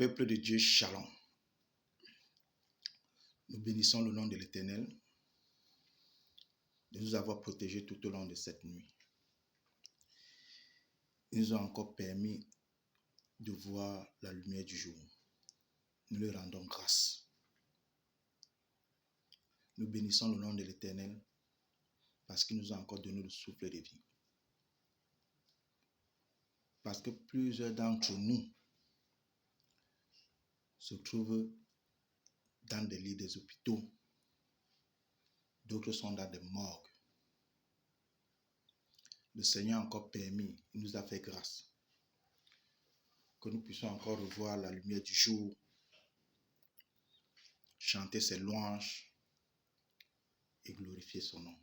Peuple de Dieu, Shalom. Nous bénissons le nom de l'Éternel de nous avoir protégés tout au long de cette nuit. Il nous a encore permis de voir la lumière du jour. Nous lui rendons grâce. Nous bénissons le nom de l'Éternel parce qu'il nous a encore donné le souffle de vie. Parce que plusieurs d'entre nous se trouvent dans des lits des hôpitaux. D'autres sont dans des morgues. Le Seigneur a encore permis, il nous a fait grâce, que nous puissions encore revoir la lumière du jour, chanter ses louanges et glorifier son nom.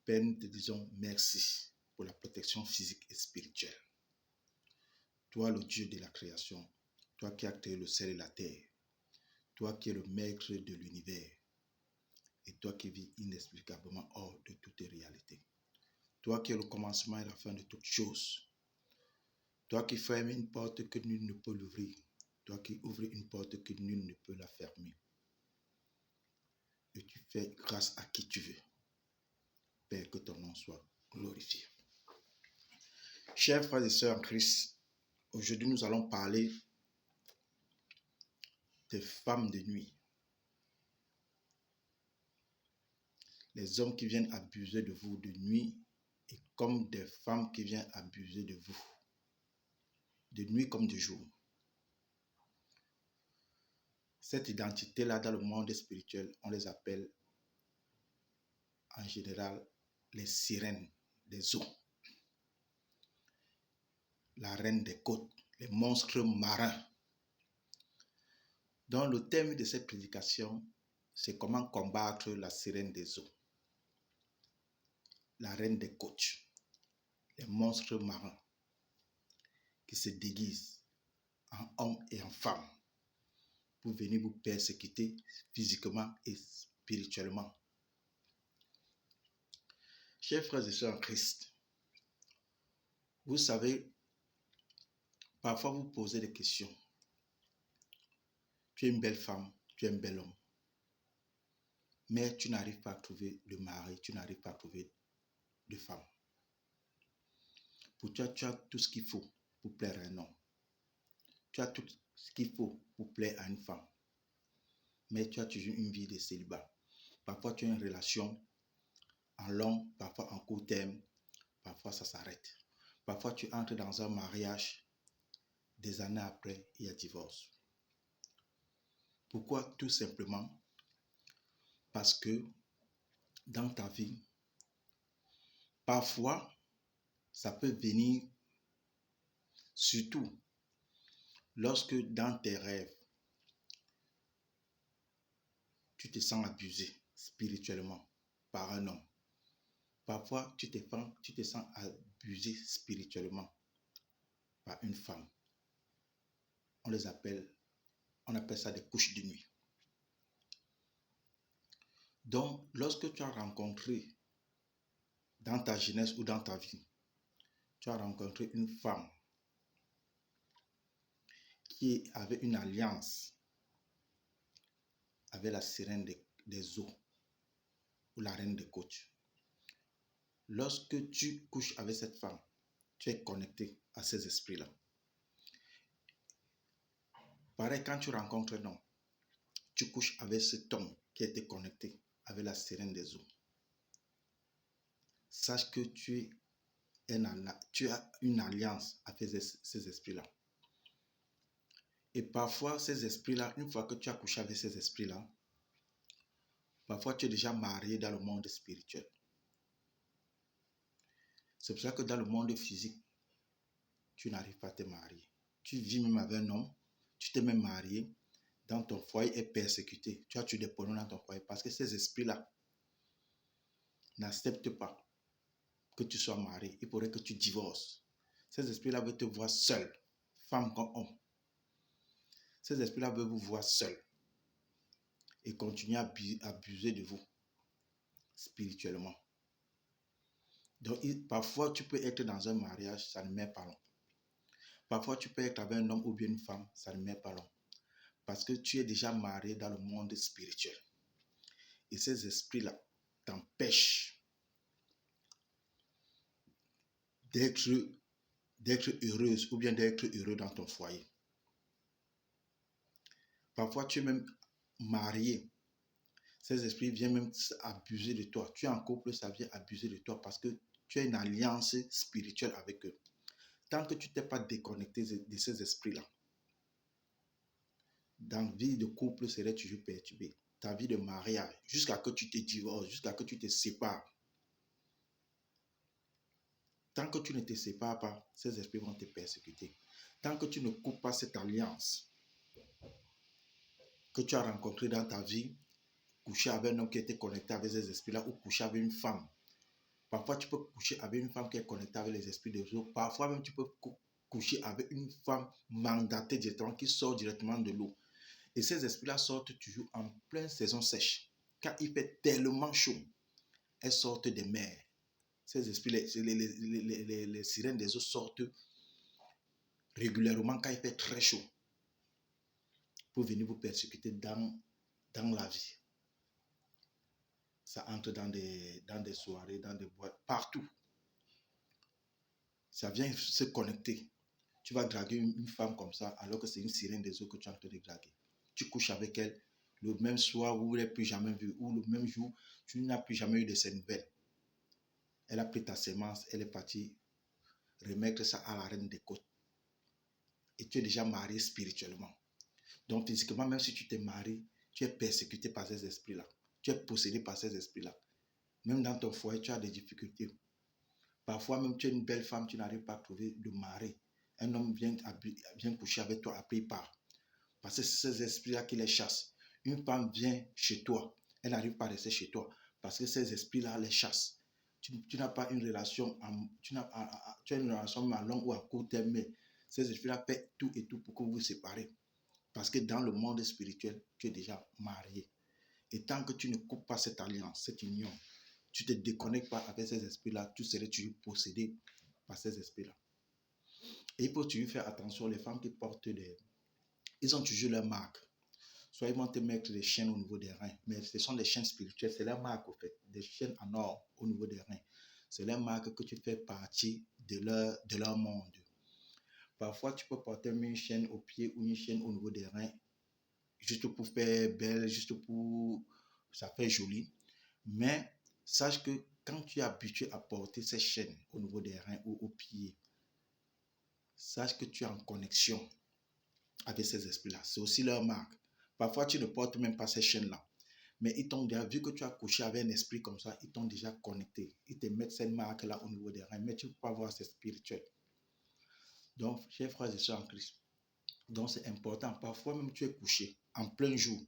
Père, nous te disons merci pour la protection physique et spirituelle. Toi, le Dieu de la création, toi qui as créé le ciel et la terre, toi qui es le maître de l'univers, et toi qui vis inexplicablement hors de toute réalité. Toi qui es le commencement et la fin de toutes choses. Toi qui fermes une porte que nul ne peut l'ouvrir. Toi qui ouvres une porte que nul ne peut la fermer. Et tu fais grâce à qui tu veux. Père, que ton nom soit glorifié. Chers frères et sœurs en Christ, aujourd'hui nous allons parler des femmes de nuit. Les hommes qui viennent abuser de vous de nuit et comme des femmes qui viennent abuser de vous. De nuit comme de jour. Cette identité-là dans le monde spirituel, on les appelle en général les sirènes des eaux. La reine des côtes, les monstres marins. Donc le thème de cette prédication, c'est comment combattre la sirène des eaux. La reine des côtes, les monstres marins qui se déguisent en hommes et en femmes pour venir vous persécuter physiquement et spirituellement. Chers frères et sœurs en Christ, vous savez, parfois vous posez des questions. Tu es une belle femme, tu es un bel homme, mais tu n'arrives pas à trouver de mari, tu n'arrives pas à trouver de femme. Pour toi, tu as tout ce qu'il faut pour plaire à un homme. Tu as tout ce qu'il faut pour plaire à une femme. Mais tu as toujours une vie de célibat. Parfois, tu as une relation en long, parfois en court terme, parfois ça s'arrête. Parfois, tu entres dans un mariage, des années après, il y a divorce. Pourquoi? Tout simplement parce que dans ta vie, parfois, ça peut venir, surtout lorsque dans tes rêves, tu te sens abusé spirituellement par un homme. Parfois, tu te sens abusé spirituellement par une femme. On appelle ça des couches de nuit. Donc, lorsque tu as rencontré dans ta jeunesse ou dans ta vie, tu as rencontré une femme qui avait une alliance avec la sirène des eaux ou la reine des côtes. Lorsque tu couches avec cette femme, tu es connecté à ces esprits-là. Pareil, quand tu rencontres un homme, tu couches avec cet homme qui a été connecté avec la sirène des eaux. Sache que tu as une alliance avec ces esprits-là. Et parfois, ces esprits-là, une fois que tu as couché avec ces esprits-là, parfois tu es déjà marié dans le monde spirituel. C'est pour ça que dans le monde physique, tu n'arrives pas à te marier. Tu vis même avec un homme, tu t'es même marié, dans ton foyer est persécuté. Tu as tué des pognons dans ton foyer parce que ces esprits-là n'acceptent pas que tu sois marié. Il faudrait que tu divorces. Ces esprits-là veulent te voir seul, femme comme homme. Ces esprits-là veulent vous voir seul et continuer à abuser de vous spirituellement. Donc, parfois, tu peux être dans un mariage, ça ne met pas long. Parfois, tu peux être avec un homme ou bien une femme, ça ne met pas long. Parce que tu es déjà marié dans le monde spirituel. Et ces esprits-là t'empêchent d'être heureuse ou bien d'être heureux dans ton foyer. Parfois, tu es même marié. Ces esprits viennent même abuser de toi. Tu es en couple, ça vient abuser de toi parce que tu as une alliance spirituelle avec eux. Tant que tu ne t'es pas déconnecté de ces esprits-là, dans la vie de couple serait toujours perturbée. Ta vie de mariage, jusqu'à que tu te divorces, jusqu'à que tu te sépares. Tant que tu ne te sépares pas, ces esprits vont te persécuter. Tant que tu ne coupes pas cette alliance que tu as rencontrée dans ta vie, coucher avec un homme qui était connecté avec ces esprits-là ou coucher avec une femme. Parfois, tu peux coucher avec une femme qui est connectée avec les esprits des autres. Parfois, même, tu peux coucher avec une femme mandatée directement qui sort directement de l'eau. Et ces esprits-là sortent toujours en pleine saison sèche. Quand il fait tellement chaud, elles sortent des mers. Ces esprits, les sirènes des eaux sortent régulièrement quand il fait très chaud pour venir vous persécuter dans la vie. Ça entre dans des soirées, dans des boîtes, partout. Ça vient se connecter. Tu vas draguer une femme comme ça alors que c'est une sirène des eaux que tu es en train de draguer. Tu couches avec elle le même soir où elle n'est plus jamais vue, ou le même jour, tu n'as plus jamais eu de ses nouvelles. Elle a pris ta sémence, elle est partie remettre ça à la reine des côtes. Et tu es déjà marié spirituellement. Donc physiquement, même si tu t'es marié, tu es persécuté par ces esprits-là. Tu es possédé par ces esprits-là. Même dans ton foyer, tu as des difficultés. Parfois même, tu es une belle femme, tu n'arrives pas à trouver de mari. Un homme vient coucher avec toi, après il part. Parce que c'est ces esprits-là qui les chassent. Une femme vient chez toi, elle n'arrive pas à rester chez toi. Parce que ces esprits-là les chassent. Tu n'as pas une relation, tu as une relation à long ou à court terme, mais ces esprits-là paient tout et tout pour que vous vous séparez. Parce que dans le monde spirituel, tu es déjà marié. Et tant que tu ne coupes pas cette alliance, cette union, tu ne te déconnectes pas avec ces esprits-là, tu serais toujours possédé par ces esprits-là. Et il faut toujours faire attention, les femmes qui portent ils ont toujours leur marque. Soit ils vont te mettre des chaînes au niveau des reins, mais ce sont des chaînes spirituelles, c'est leur marque au fait, des chaînes en or au niveau des reins. C'est leur marque que tu fais partie de leur monde. Parfois, tu peux porter une chaîne au pied ou une chaîne au niveau des reins, juste pour faire belle, juste pour... ça fait joli. Mais sache que quand tu es habitué à porter ces chaînes au niveau des reins ou aux pieds, sache que tu es en connexion avec ces esprits-là. C'est aussi leur marque. Parfois, tu ne portes même pas ces chaînes-là. Mais ils t'ont déjà vu que tu as couché avec un esprit comme ça, ils t'ont déjà connecté. Ils te mettent cette marque-là au niveau des reins. Mais tu ne peux pas voir, c'est spirituel. Donc, chers frères et sœurs en Christ, donc c'est important. Parfois même, tu es couché en plein jour.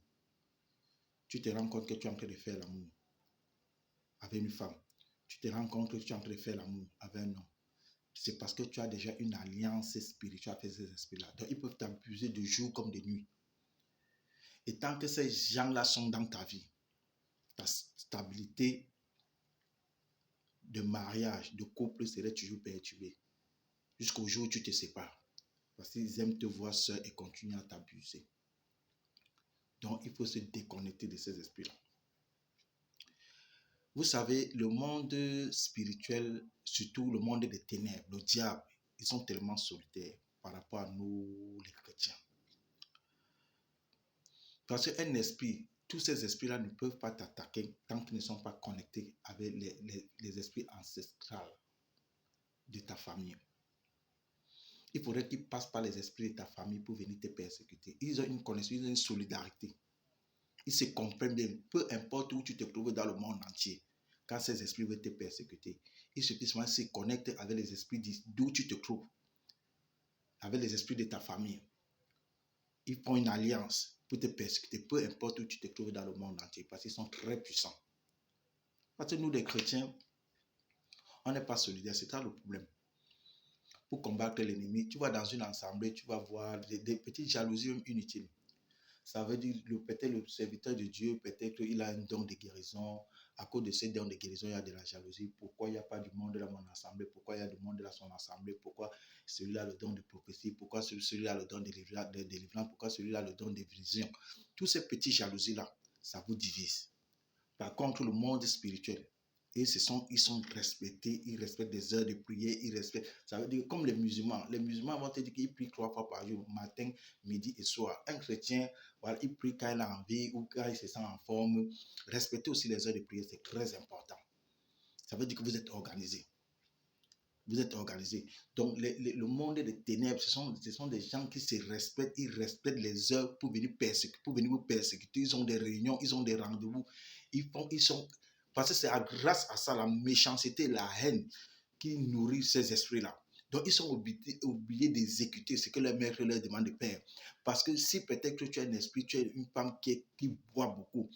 Tu te rends compte que tu es en train de faire l'amour avec une femme. Tu te rends compte que tu es en train de faire l'amour avec un homme. C'est parce que tu as déjà une alliance spirituelle avec ces esprits-là. Donc, ils peuvent t'abuser de jour comme de nuit. Et tant que ces gens-là sont dans ta vie, ta stabilité de mariage, de couple serait toujours perturbée. Jusqu'au jour où tu te sépares. Parce qu'ils aiment te voir seul et continuent à t'abuser. Donc, il faut se déconnecter de ces esprits-là. Vous savez, le monde spirituel, surtout le monde des ténèbres, le diable, ils sont tellement solitaires par rapport à nous, les chrétiens. Parce qu'un esprit, tous ces esprits-là ne peuvent pas t'attaquer tant qu'ils ne sont pas connectés avec les esprits ancestrales de ta famille. Il faudrait qu'ils passent par les esprits de ta famille pour venir te persécuter. Ils ont une connaissance, ils ont une solidarité. Ils se comprennent bien, peu importe où tu te trouves dans le monde entier. Quand ces esprits veulent te persécuter, il suffit seulement de se connecter avec les esprits d'où tu te trouves, avec les esprits de ta famille. Ils font une alliance pour te persécuter, peu importe où tu te trouves dans le monde entier, parce qu'ils sont très puissants. Parce que nous, les chrétiens, on n'est pas solidaires, c'est ça le problème. Pour combattre l'ennemi, tu vas dans une assemblée, tu vas voir des petites jalousies inutiles. Ça veut dire, peut-être le serviteur de Dieu, peut-être il a un don de guérison. À cause de ces dons de guérison, il y a de la jalousie. Pourquoi il n'y a pas du monde dans mon assemblée? Pourquoi il y a du monde dans son assemblée? Pourquoi celui-là a le don de prophétie? Pourquoi celui-là a le don de délivrance? Pourquoi celui-là a le don de vision? Tous ces petits jalousies-là, ça vous divise. Par contre, le monde spirituel, ils sont respectés, ils respectent des heures de prière, ils respectent, ça veut dire comme les musulmans. Les musulmans vont te dire qu'ils prient 3 fois par jour, matin, midi et soir. Un chrétien, voilà, il prie quand il a envie ou quand il se sent en forme. Respecter aussi les heures de prière, c'est très important. Ça veut dire que vous êtes organisé. Vous êtes organisé. Donc, le monde des ténèbres, ce sont des gens qui se respectent, ils respectent les heures pour venir vous persécuter. Ils ont des réunions, ils ont des rendez-vous. Parce que c'est grâce à ça, la méchanceté, la haine, qui nourrit ces esprits-là. Donc, ils sont obligés d'exécuter ce que leur maître leur demande de faire. Parce que si peut-être que tu es un esprit, tu es une femme qui boit beaucoup,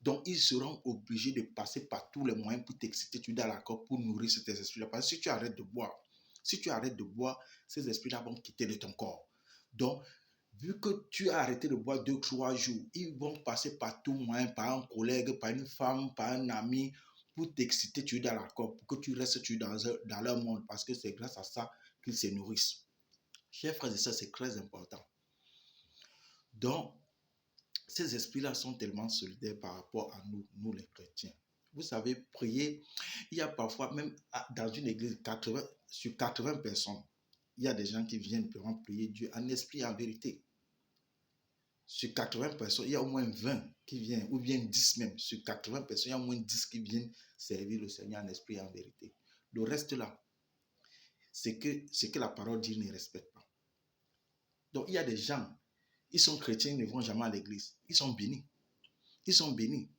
donc, ils seront obligés de passer par tous les moyens pour t'exciter, tu es d'accord, pour nourrir ces esprits-là. Parce que si tu arrêtes de boire, ces esprits-là vont quitter de ton corps. Donc, vu que tu as arrêté de boire 2-3 jours, ils vont passer par tout moyen, par un collègue, par une femme, par un ami, pour t'exciter, tu es d'accord, pour que tu restes dans leur monde. Parce que c'est grâce à ça qu'ils se nourrissent. Chers frères et sœurs, c'est très important. Donc, ces esprits-là sont tellement solidaires par rapport à nous les chrétiens. Vous savez, prier, il y a parfois, même dans une église, sur 80 personnes, il y a des gens qui viennent vraiment prier Dieu en esprit et en vérité. Sur 80 personnes, il y a au moins 20 qui viennent, ou bien 10 même. Sur 80 personnes, il y a au moins 10 qui viennent servir le Seigneur en esprit et en vérité. Le reste là, c'est que la parole dit ne respecte pas. Donc, il y a des gens, ils sont chrétiens, ils ne vont jamais à l'église. Ils sont bénis. Ils sont bénis.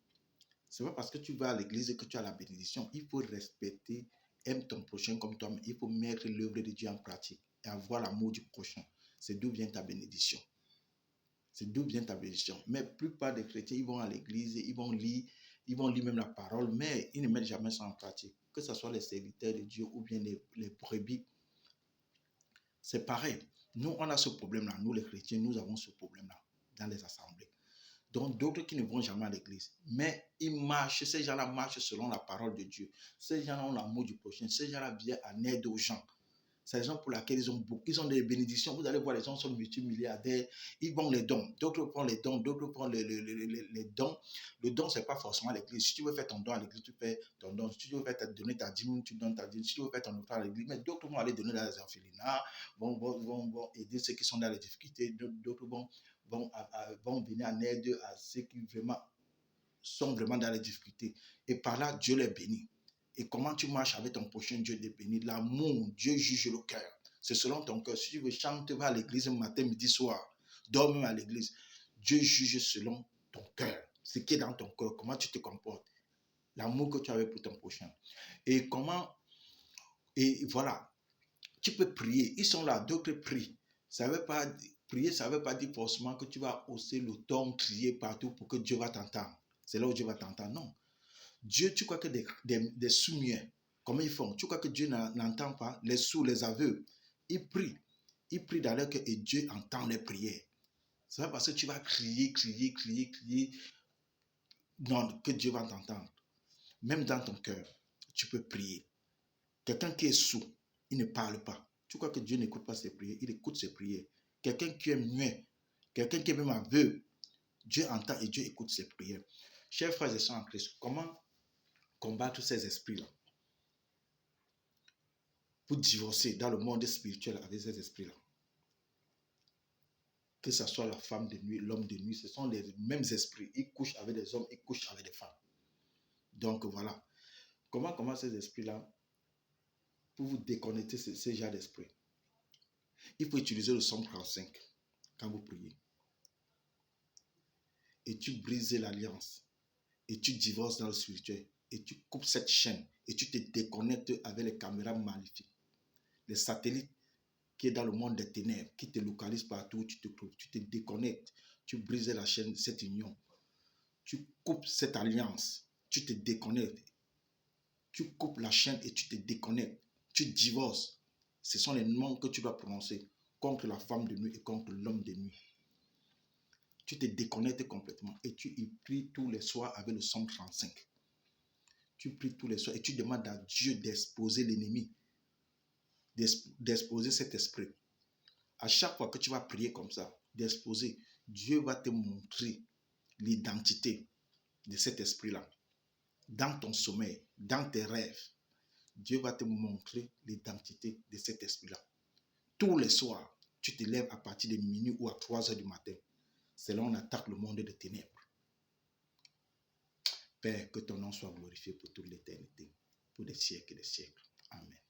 Ce n'est pas parce que tu vas à l'église que tu as la bénédiction. Il faut respecter, aime ton prochain comme toi-même. Il faut mettre l'œuvre de Dieu en pratique et avoir l'amour du prochain. C'est d'où vient ta bénédiction. C'est d'où vient ta bénédiction. Mais la plupart des chrétiens, ils vont à l'église, ils vont lire même la parole, mais ils ne mettent jamais ça en pratique. Que ce soit les serviteurs de Dieu ou bien les brebis, c'est pareil. Nous, on a ce problème-là. Nous, les chrétiens, nous avons ce problème-là dans les assemblées. Donc, d'autres qui ne vont jamais à l'église. Mais ils marchent, ces gens-là marchent selon la parole de Dieu. Ces gens-là ont l'amour du prochain. Ces gens-là viennent en aide aux gens. C'est la raison pour laquelle ils ont des bénédictions. Vous allez voir, les gens sont multimilliardaires. Ils vont les dons. D'autres prennent les dons. D'autres prennent les dons. Le don, ce n'est pas forcément à l'église. Si tu veux faire ton don à l'église, tu fais ton don. Si tu veux donner ta dîme, tu donnes ta dîme. Si tu veux faire ton offrande à l'église, mais d'autres vont aller donner dans les orphelinats, vont aider ceux qui sont dans les difficultés. D'autres vont venir en aide à ceux qui vraiment sont vraiment dans les difficultés. Et par là, Dieu les bénit. Et comment tu marches avec ton prochain, Dieu te bénit. L'amour, Dieu juge le cœur. C'est selon ton cœur. Si tu veux chanter, va à l'église matin, midi, soir. Dors même à l'église. Dieu juge selon ton cœur. Ce qui est dans ton cœur, comment tu te comportes. L'amour que tu avais pour ton prochain. Et voilà. Tu peux prier. Ils sont là, d'autres prient. Ça veut pas prier, ça ne veut pas dire forcément que tu vas hausser le ton, crier partout pour que Dieu va t'entendre. C'est là où Dieu va t'entendre. Non. Dieu, tu crois que des soumiers, comment ils font? Tu crois que Dieu n'entend pas? Les sourds, les aveugles, ils prient. Ils prient dans leur cœur et Dieu entend les prières. C'est pas parce que tu vas crier, non, que Dieu va t'entendre. Même dans ton cœur, tu peux prier. Quelqu'un qui est sourd, il ne parle pas. Tu crois que Dieu n'écoute pas ses prières? Il écoute ses prières. Quelqu'un qui est muet, quelqu'un qui est même aveugle, Dieu entend et Dieu écoute ses prières. Chers frères et sœurs en Christ, comment combattre ces esprits-là? Pour divorcer dans le monde spirituel avec ces esprits-là. Que ce soit la femme de nuit, l'homme de nuit, ce sont les mêmes esprits. Ils couchent avec des hommes, ils couchent avec des femmes. Donc voilà. Comment ces esprits-là, pour vous déconnecter ces genres d'esprits? Il faut utiliser le Psaume 35 quand vous priez. Et tu brises l'alliance. Et tu divorces dans le spirituel. Et tu coupes cette chaîne. Et tu te déconnectes avec les caméras maléfiques. Les satellites qui est dans le monde des ténèbres, qui te localise partout où tu te trouves. Tu te déconnectes. Tu brises la chaîne, cette union. Tu coupes cette alliance. Tu te déconnectes. Tu coupes la chaîne et tu te déconnectes. Tu divorces. Ce sont les noms que tu dois prononcer contre la femme de nuit et contre l'homme de nuit. Tu te déconnectes complètement et tu y pries tous les soirs avec le psaume 35. Tu pries tous les soirs et tu demandes à Dieu d'exposer l'ennemi, d'exposer cet esprit. À chaque fois que tu vas prier comme ça, d'exposer, Dieu va te montrer l'identité de cet esprit-là. Dans ton sommeil, dans tes rêves, Dieu va te montrer l'identité de cet esprit-là. Tous les soirs, tu te lèves à partir de minuit ou à 3 heures du matin. C'est là où on attaque le monde des ténèbres. Père, que ton nom soit glorifié pour toute l'éternité, pour des siècles et des siècles. Amen.